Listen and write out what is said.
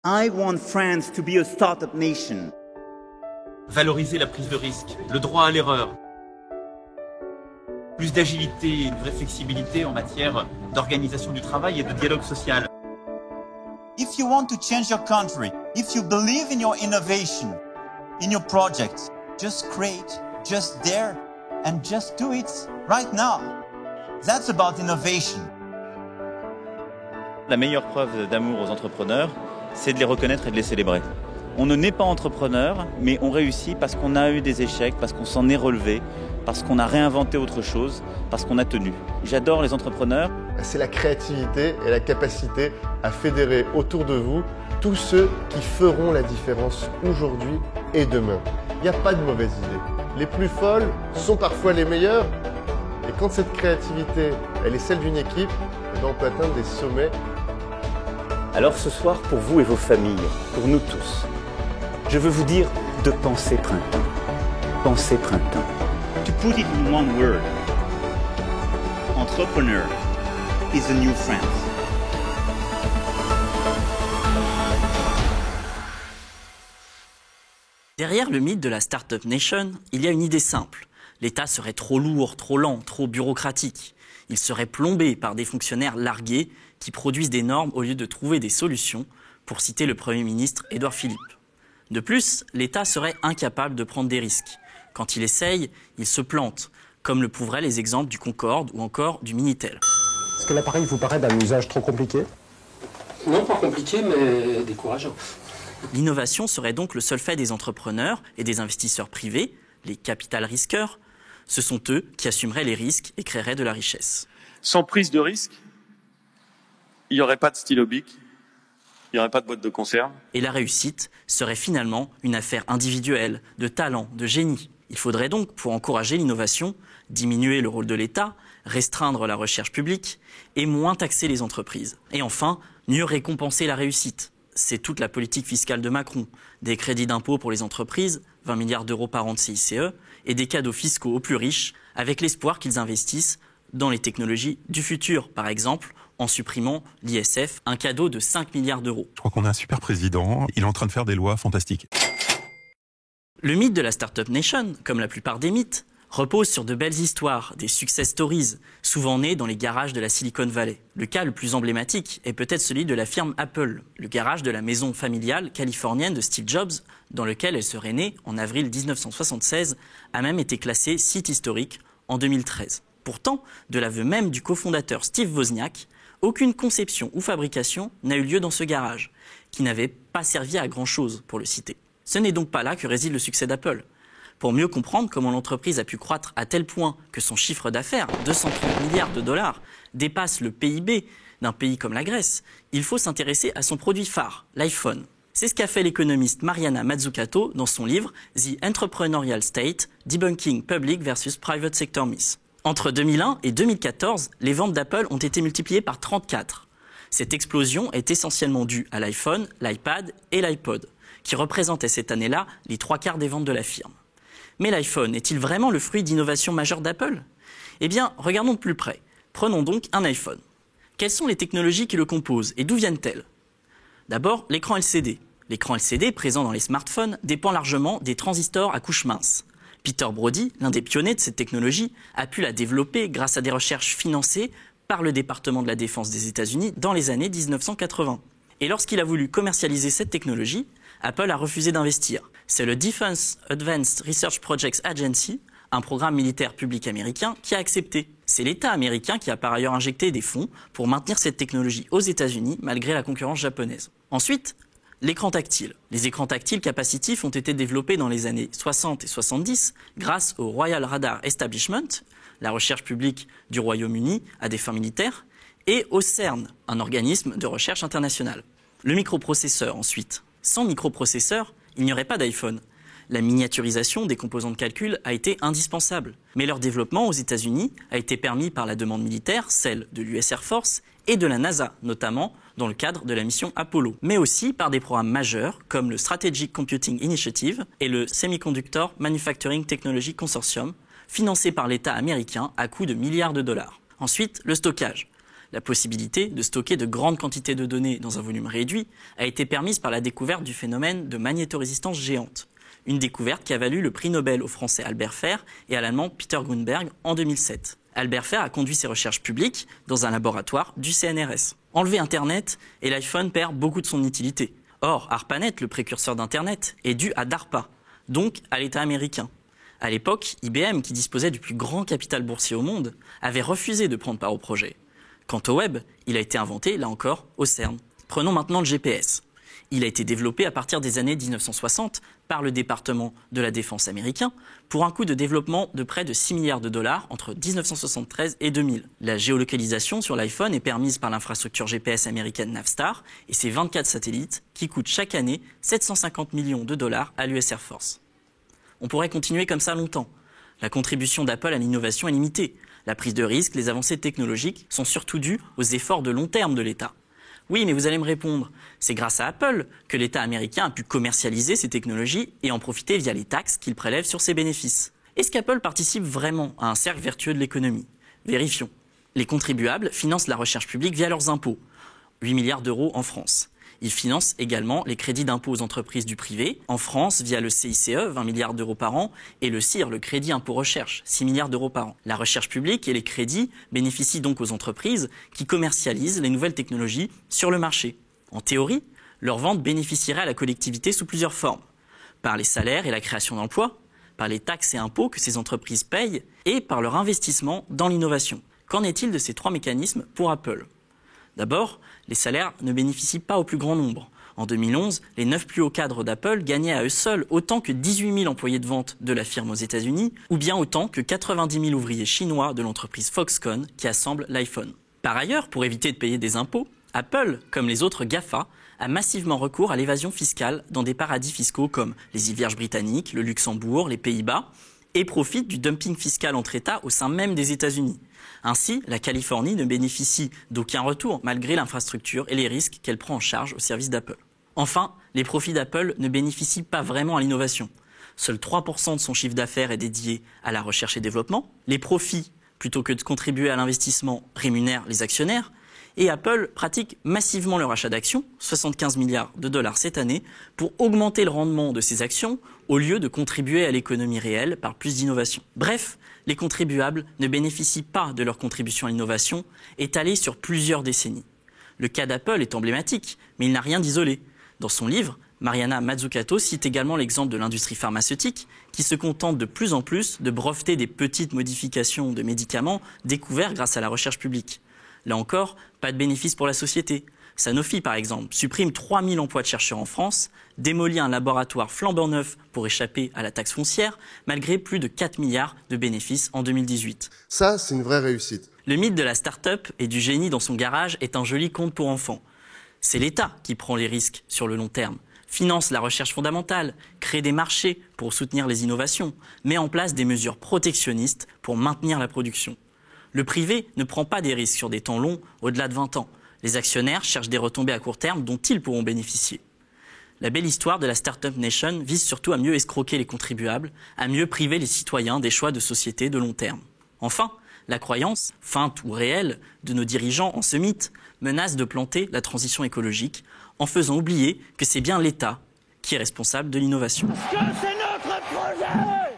I want France to be a startup nation. Valoriser la prise de risque, le droit à l'erreur. Plus d'agilité et une vraie flexibilité en matière d'organisation du travail et de dialogue social. If you want to change your country, if you believe in your innovation, in your project, just create, just dare, and just do it right now. That's about innovation. La meilleure preuve d'amour aux entrepreneurs, c'est de les reconnaître et de les célébrer. On ne naît pas entrepreneur, mais on réussit parce qu'on a eu des échecs, parce qu'on s'en est relevé, parce qu'on a réinventé autre chose, parce qu'on a tenu. J'adore les entrepreneurs. C'est la créativité et la capacité à fédérer autour de vous tous ceux qui feront la différence aujourd'hui et demain. Il n'y a pas de mauvaises idées. Les plus folles sont parfois les meilleures. Et quand cette créativité, elle est celle d'une équipe, on peut atteindre des sommets. Alors ce soir, pour vous et vos familles, pour nous tous, je veux vous dire de penser printemps. Pensez printemps. To put it in one word, entrepreneur is the new France. Derrière le mythe de la Startup Nation, il y a une idée simple. L'État serait trop lourd, trop lent, trop bureaucratique. Il serait plombé par des fonctionnaires largués qui produisent des normes au lieu de trouver des solutions, pour citer le Premier ministre Édouard Philippe. De plus, l'État serait incapable de prendre des risques. Quand il essaye, il se plante, comme le prouveraient les exemples du Concorde ou encore du Minitel. Est-ce que l'appareil vous paraît d'un usage trop compliqué ? Non, pas compliqué, mais décourageant. L'innovation serait donc le seul fait des entrepreneurs et des investisseurs privés, les capital risqueurs. Ce sont eux qui assumeraient les risques et créeraient de la richesse. Sans prise de risque, il n'y aurait pas de stylo bic, il n'y aurait pas de boîte de conserve. Et la réussite serait finalement une affaire individuelle, de talent, de génie. Il faudrait donc, pour encourager l'innovation, diminuer le rôle de l'État, restreindre la recherche publique et moins taxer les entreprises. Et enfin, mieux récompenser la réussite. C'est toute la politique fiscale de Macron. Des crédits d'impôt pour les entreprises, 20 milliards d'euros par an de CICE, et des cadeaux fiscaux aux plus riches, avec l'espoir qu'ils investissent dans les technologies du futur, par exemple, en supprimant l'ISF, un cadeau de 5 milliards d'euros. Je crois qu'on a un super président, il est en train de faire des lois fantastiques. Le mythe de la Startup Nation, comme la plupart des mythes, repose sur de belles histoires, des success stories, souvent nées dans les garages de la Silicon Valley. Le cas le plus emblématique est peut-être celui de la firme Apple, le garage de la maison familiale californienne de Steve Jobs, dans lequel elle serait née en avril 1976, a même été classé site historique en 2013. Pourtant, de l'aveu même du cofondateur Steve Wozniak, aucune conception ou fabrication n'a eu lieu dans ce garage, qui n'avait pas servi à grand-chose, pour le citer. Ce n'est donc pas là que réside le succès d'Apple. Pour mieux comprendre comment l'entreprise a pu croître à tel point que son chiffre d'affaires, 230 milliards de dollars, dépasse le PIB d'un pays comme la Grèce, il faut s'intéresser à son produit phare, l'iPhone. C'est ce qu'a fait l'économiste Mariana Mazzucato dans son livre « The Entrepreneurial State, Debunking Public versus Private Sector Myths ». Entre 2001 et 2014, les ventes d'Apple ont été multipliées par 34. Cette explosion est essentiellement due à l'iPhone, l'iPad et l'iPod, qui représentaient cette année-là les 3/4 des ventes de la firme. Mais l'iPhone est-il vraiment le fruit d'innovations majeures d'Apple ? Eh bien, regardons de plus près. Prenons donc un iPhone. Quelles sont les technologies qui le composent et d'où viennent-elles ? D'abord, l'écran LCD. L'écran LCD présent dans les smartphones dépend largement des transistors à couche mince. Peter Brody, l'un des pionniers de cette technologie, a pu la développer grâce à des recherches financées par le département de la Défense des États-Unis dans les années 1980. Et lorsqu'il a voulu commercialiser cette technologie, Apple a refusé d'investir. C'est le Defense Advanced Research Projects Agency, un programme militaire public américain, qui a accepté. C'est l'État américain qui a par ailleurs injecté des fonds pour maintenir cette technologie aux États-Unis malgré la concurrence japonaise. Ensuite, l'écran tactile. Les écrans tactiles capacitifs ont été développés dans les années 60 et 70 grâce au Royal Radar Establishment, la recherche publique du Royaume-Uni à des fins militaires, et au CERN, un organisme de recherche international. Le microprocesseur ensuite. Sans microprocesseur, il n'y aurait pas d'iPhone. La miniaturisation des composants de calcul a été indispensable. Mais leur développement aux États-Unis a été permis par la demande militaire, celle de l'US Air Force et de la NASA, notamment dans le cadre de la mission Apollo, mais aussi par des programmes majeurs comme le Strategic Computing Initiative et le Semiconductor Manufacturing Technology Consortium, financé par l'État américain à coût de milliards de dollars. Ensuite, le stockage. La possibilité de stocker de grandes quantités de données dans un volume réduit a été permise par la découverte du phénomène de magnétorésistance géante. Une découverte qui a valu le prix Nobel au français Albert Fehr et à l'allemand Peter Grünberg en 2007. Albert Fehr a conduit ses recherches publiques dans un laboratoire du CNRS. Enlever Internet et l'iPhone perd beaucoup de son utilité. Or, ARPANET, le précurseur d'Internet, est dû à DARPA, donc à l'État américain. À l'époque, IBM, qui disposait du plus grand capital boursier au monde, avait refusé de prendre part au projet. Quant au web, il a été inventé, là encore, au CERN. Prenons maintenant le GPS. Il a été développé à partir des années 1960 par le département de la défense américain pour un coût de développement de près de 6 milliards de dollars entre 1973 et 2000. La géolocalisation sur l'iPhone est permise par l'infrastructure GPS américaine Navstar et ses 24 satellites qui coûtent chaque année 750 millions de dollars à l'US Air Force. On pourrait continuer comme ça longtemps. La contribution d'Apple à l'innovation est limitée. La prise de risque, les avancées technologiques sont surtout dues aux efforts de long terme de l'État. Oui, mais vous allez me répondre, c'est grâce à Apple que l'État américain a pu commercialiser ces technologies et en profiter via les taxes qu'il prélève sur ses bénéfices. Est-ce qu'Apple participe vraiment à un cercle vertueux de l'économie? Vérifions. Les contribuables financent la recherche publique via leurs impôts, 8 milliards d'euros en France. Ils financent également les crédits d'impôt aux entreprises du privé, en France via le CICE, 20 milliards d'euros par an, et le CIR, le crédit impôt recherche, 6 milliards d'euros par an. La recherche publique et les crédits bénéficient donc aux entreprises qui commercialisent les nouvelles technologies sur le marché. En théorie, leur vente bénéficierait à la collectivité sous plusieurs formes. Par les salaires et la création d'emplois, par les taxes et impôts que ces entreprises payent, et par leur investissement dans l'innovation. Qu'en est-il de ces trois mécanismes pour Apple ? D'abord, les salaires ne bénéficient pas au plus grand nombre. En 2011, les 9 plus hauts cadres d'Apple gagnaient à eux seuls autant que 18 000 employés de vente de la firme aux États-Unis ou bien autant que 90 000 ouvriers chinois de l'entreprise Foxconn qui assemble l'iPhone. Par ailleurs, pour éviter de payer des impôts, Apple, comme les autres GAFA, a massivement recours à l'évasion fiscale dans des paradis fiscaux comme les îles Vierges britanniques, le Luxembourg, les Pays-Bas, et profite du dumping fiscal entre États au sein même des États-Unis. Ainsi, la Californie ne bénéficie d'aucun retour malgré l'infrastructure et les risques qu'elle prend en charge au service d'Apple. Enfin, les profits d'Apple ne bénéficient pas vraiment à l'innovation. Seul 3% de son chiffre d'affaires est dédié à la recherche et développement. Les profits, plutôt que de contribuer à l'investissement, rémunèrent les actionnaires. Et Apple pratique massivement le rachat d'actions, 75 milliards de dollars cette année, pour augmenter le rendement de ses actions au lieu de contribuer à l'économie réelle par plus d'innovation. Bref, les contribuables ne bénéficient pas de leur contribution à l'innovation étalée sur plusieurs décennies. Le cas d'Apple est emblématique, mais il n'a rien d'isolé. Dans son livre, Mariana Mazzucato cite également l'exemple de l'industrie pharmaceutique qui se contente de plus en plus de breveter des petites modifications de médicaments découverts grâce à la recherche publique. Là encore, pas de bénéfice pour la société. Sanofi, par exemple, supprime 3000 emplois de chercheurs en France, démolit un laboratoire flambant neuf pour échapper à la taxe foncière, malgré plus de 4 milliards de bénéfices en 2018. Ça, c'est une vraie réussite. Le mythe de la start-up et du génie dans son garage est un joli conte pour enfants. C'est l'État qui prend les risques sur le long terme, finance la recherche fondamentale, crée des marchés pour soutenir les innovations, met en place des mesures protectionnistes pour maintenir la production. Le privé ne prend pas des risques sur des temps longs, au-delà de 20 ans. Les actionnaires cherchent des retombées à court terme dont ils pourront bénéficier. La belle histoire de la Startup Nation vise surtout à mieux escroquer les contribuables, à mieux priver les citoyens des choix de société de long terme. Enfin, la croyance, feinte ou réelle, de nos dirigeants en ce mythe menace de planter la transition écologique en faisant oublier que c'est bien l'État qui est responsable de l'innovation. Parce que c'est notre projet!